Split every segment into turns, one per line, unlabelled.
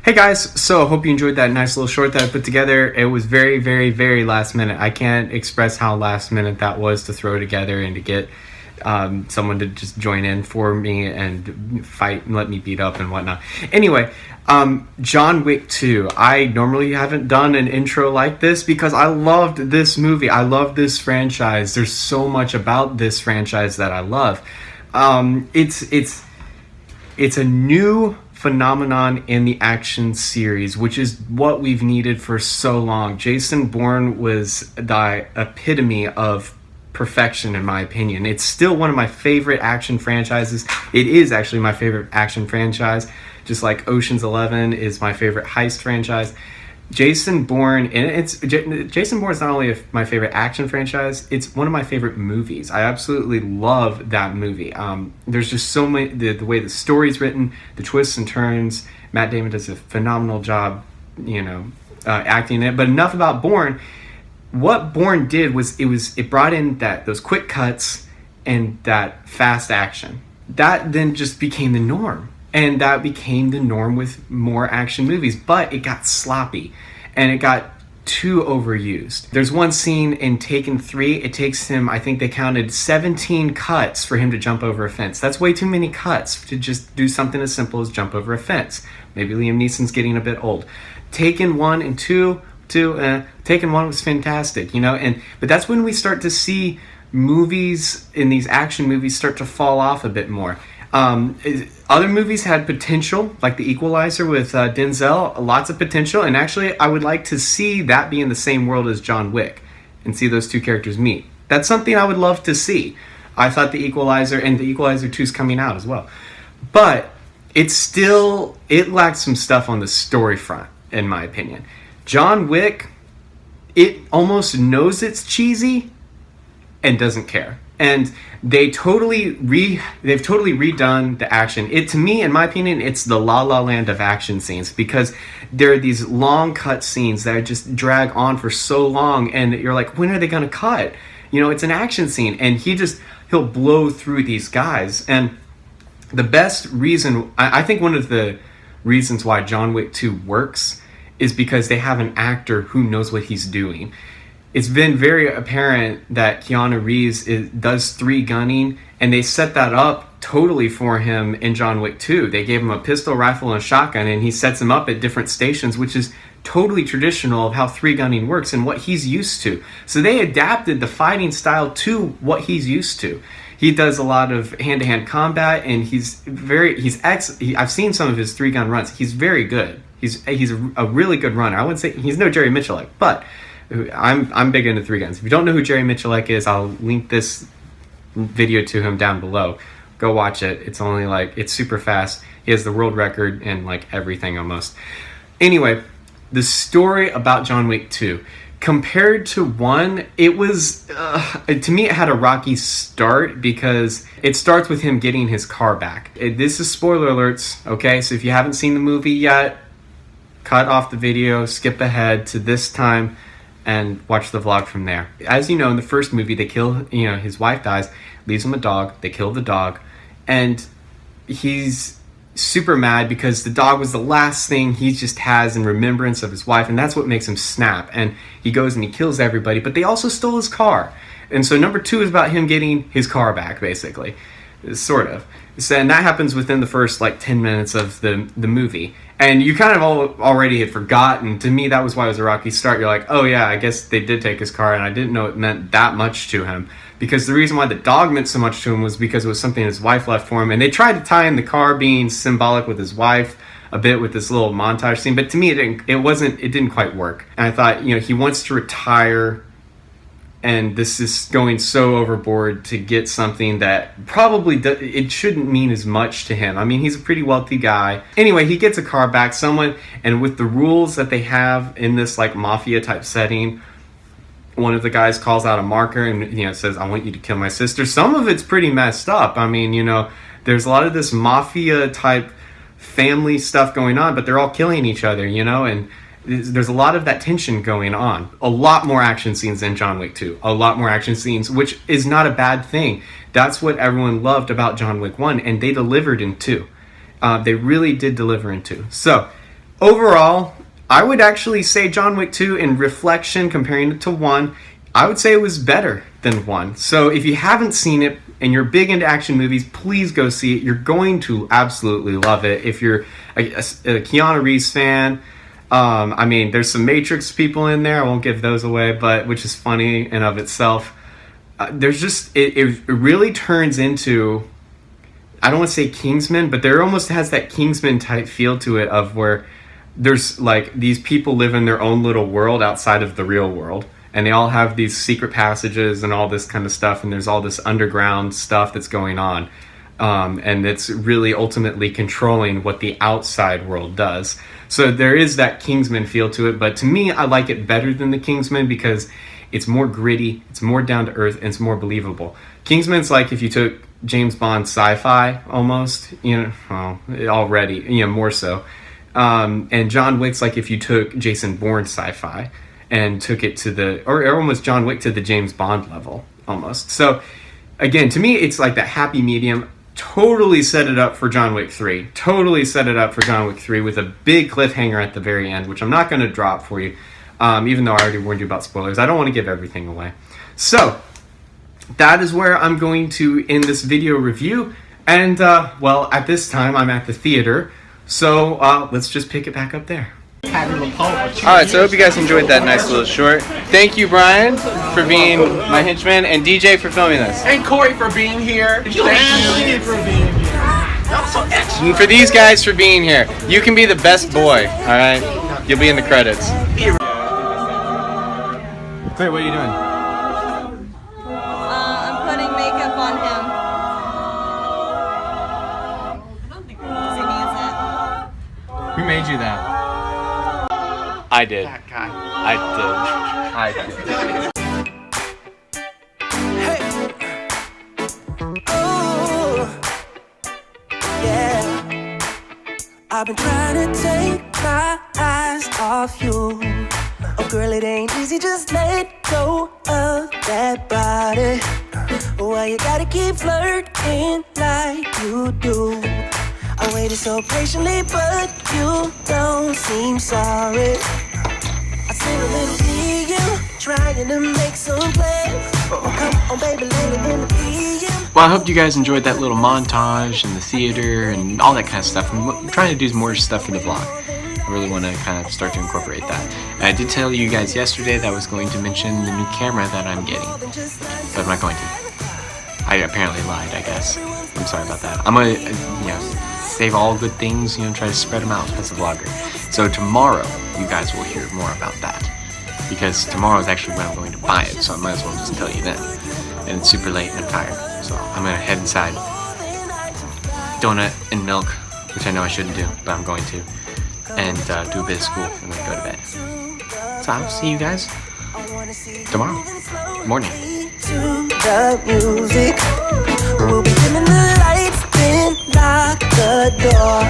Hey guys, so I hope you enjoyed that nice little short that I put together. It was very, very, very last minute. I can't express how last minute that was to throw together and to get someone to just join in for me and fight and let me beat up and whatnot. Anyway, John Wick 2. I normally haven't done an intro like this because I loved this movie. I love this franchise. There's so much about this franchise that I love. It's a new phenomenon in the action series, which is what we've needed for so long. Jason Bourne was the epitome of perfection, in my opinion. It's still one of my favorite action franchises. It is actually my favorite action franchise, just like Ocean's 11 is my favorite heist franchise. Jason Bourne, and Jason Bourne is not only my favorite action franchise, it's one of my favorite movies. I absolutely love that movie. There's just so many, the way the story's written, the twists and turns. Matt Damon does a phenomenal job, acting in it. But enough about Bourne. What Bourne did was it brought in those quick cuts and that fast action. That then just became the norm. And that became the norm with more action movies. But it got sloppy. And it got too overused. There's one scene in Taken 3. It takes him, I think they counted 17 cuts for him to jump over a fence. That's way too many cuts to just do something as simple as jump over a fence. Maybe Liam Neeson's getting a bit old. Taken 1 and 2, Taken 1 was fantastic, but that's when we start to see movies in these action movies start to fall off a bit more. Other movies had potential, like The Equalizer with Denzel, lots of potential, and actually I would like to see that be in the same world as John Wick and see those two characters meet. That's something I would love to see. I thought The Equalizer and The Equalizer 2 is coming out as well. But it lacks some stuff on the story front, in my opinion. John Wick, it almost knows it's cheesy and doesn't care. And they've totally redone the action. To me, in my opinion, it's the La La Land of action scenes, because there are these long cut scenes that just drag on for so long, and you're like, when are they going to cut? It's an action scene, and he'll blow through these guys. And the best reason, I think one of the reasons why John Wick 2 works is because they have an actor who knows what he's doing. It's been very apparent that Keanu Reeves does 3 gunning, and they set that up totally for him in John Wick 2. They gave him a pistol, rifle, and a shotgun, and he sets them up at different stations, which is totally traditional of how 3 gunning works and what he's used to. So they adapted the fighting style to what he's used to. He does a lot of hand-to-hand combat, and I've seen some of his 3-gun runs. He's very good. He's a really good runner. I wouldn't say he's no Jerry Mitchell, but I'm big into 3 guns. If you don't know who Jerry Mitchell is, I'll link this video to him down below. Go watch it. It's super fast. He has the world record in everything almost. Anyway, the story about John Wick 2. Compared to 1, it was, to me, it had a rocky start because it starts with him getting his car back. This is spoiler alerts, okay? So if you haven't seen the movie yet, cut off the video, skip ahead to this time, and watch the vlog from there. As you know, in the first movie, they kill, his wife dies, leaves him a dog, they kill the dog, and he's super mad because the dog was the last thing he just has in remembrance of his wife, and that's what makes him snap. And he goes and he kills everybody, but they also stole his car. And so number 2 is about him getting his car back, basically, sort of. So, and that happens within the first 10 minutes of the movie. And you kind of already had forgotten. To me, that was why it was a rocky start. You're like, oh yeah, I guess they did take his car, and I didn't know it meant that much to him. Because the reason why the dog meant so much to him was because it was something his wife left for him. And they tried to tie in the car being symbolic with his wife a bit with this little montage scene. But to me, it didn't quite work. And I thought, he wants to retire, and this is going so overboard to get something that probably it shouldn't mean as much to him. I mean, he's a pretty wealthy guy. Anyway, he gets a car back. And with the rules that they have in this mafia type setting, one of the guys calls out a marker and says, "I want you to kill my sister." Some of it's pretty messed up. I mean, there's a lot of this mafia type family stuff going on, but they're all killing each other, and there's a lot of that tension going on. A lot more action scenes in John Wick 2. A lot more action scenes, which is not a bad thing. That's what everyone loved about John Wick 1, and they delivered in 2. They really did deliver in 2. So, overall, I would actually say John Wick 2, in reflection, comparing it to 1, I would say it was better than 1. So if you haven't seen it and you're big into action movies, please go see it. You're going to absolutely love it. If you're a Keanu Reeves fan, I mean, there's some Matrix people in there. I won't give those away, but which is funny in of itself. There's just, it really turns into, I don't want to say Kingsman, but there almost has that Kingsman type feel to it, of where there's like these people live in their own little world outside of the real world, and they all have these secret passages and all this kind of stuff, and there's all this underground stuff that's going on, and it's really ultimately controlling what the outside world does. So there is that Kingsman feel to it, but to me, I like it better than the Kingsman because it's more gritty, it's more down to earth, and it's more believable. Kingsman's like if you took James Bond sci-fi almost, already, more so. And John Wick's like if you took Jason Bourne sci-fi and took it to or almost John Wick to the James Bond level almost. So again, to me, it's like that happy medium. Totally set it up for John Wick 3. Totally set it up for John Wick 3 with a big cliffhanger at the very end, which I'm not going to drop for you, even though I already warned you about spoilers. I don't want to give everything away. So that is where I'm going to end this video review. And, at this time, I'm at the theater. So let's just pick it back up there. Alright, so I hope you guys enjoyed that nice little short. Thank you, Brian, for being my henchman, and DJ for filming this.
And Corey for being here. Thank you for being here. That was so excellent.
And for these guys for being here. You can be the best boy, alright? You'll be in the credits. Wait, what are you doing?
I'm putting makeup on him. Does he use it?
Who made you that? I did.
That guy.
I did.
Hey. Oh, yeah. I've been trying to take my eyes off you. Oh, girl, it ain't easy, just let go of that body. Why you gotta keep flirting like you do? I waited so patiently, but you don't seem sorry. I see a little DM trying to make some plans. Oh, come on, baby, let it in the DM.
Well, I hope you guys enjoyed that little montage and the theater and all that kind of stuff. I'm trying to do more stuff for the vlog. I really want to kind of start to incorporate that. And I did tell you guys yesterday that I was going to mention the new camera that I'm getting, but I'm not going to. I apparently lied, I guess. I'm sorry about that. I'm going to, save all good things, try to spread them out as a vlogger. So tomorrow, you guys will hear more about that. Because tomorrow is actually when I'm going to buy it, so I might as well just tell you then. And it's super late and I'm tired, so I'm going to head inside. Donut and milk, which I know I shouldn't do, but I'm going to. And do a bit of school and then go to bed. So I'll see you guys tomorrow morning.
To the music, we'll be dimming the lights, then lock the door.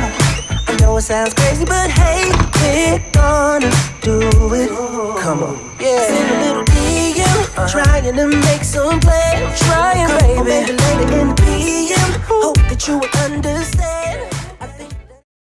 I know it sounds crazy, but hey, we're gonna do it. Come on, yeah. Send a little DM, trying to make some plans. Trying, baby, later in the PM. Hope that you will understand.